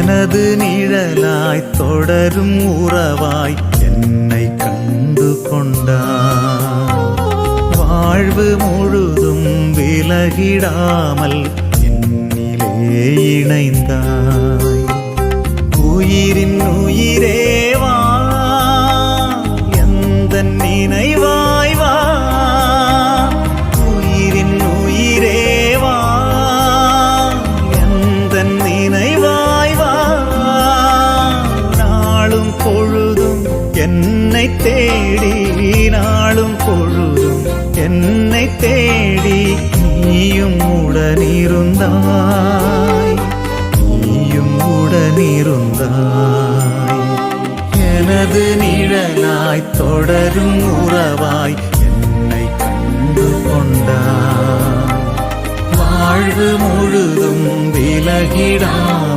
எனது நிழலாய் தொடரும் உறவாய் என்னை கண்டு கொண்டாய். வாழ்வு முழுதும் விலகிடாமல் என்னிலே இணைந்தாய். உயிரின் உயிரேவா எந்த நினைவாய் வா. உயிரின் உயிரேவா எந்த நினைவாய் வா. நாளும் பொழுதும் என்னை தேடி, நாளும் பொழுதும் என்னை தேடி நீயும் உடனிருந்தாய், நீயும் உடனிருந்தாய். எனது நிழலாய் தொடரும் உறவாய் என்னை கண்டு கொண்டாய். வாழ்வு முழுதும் விலகிடாமல்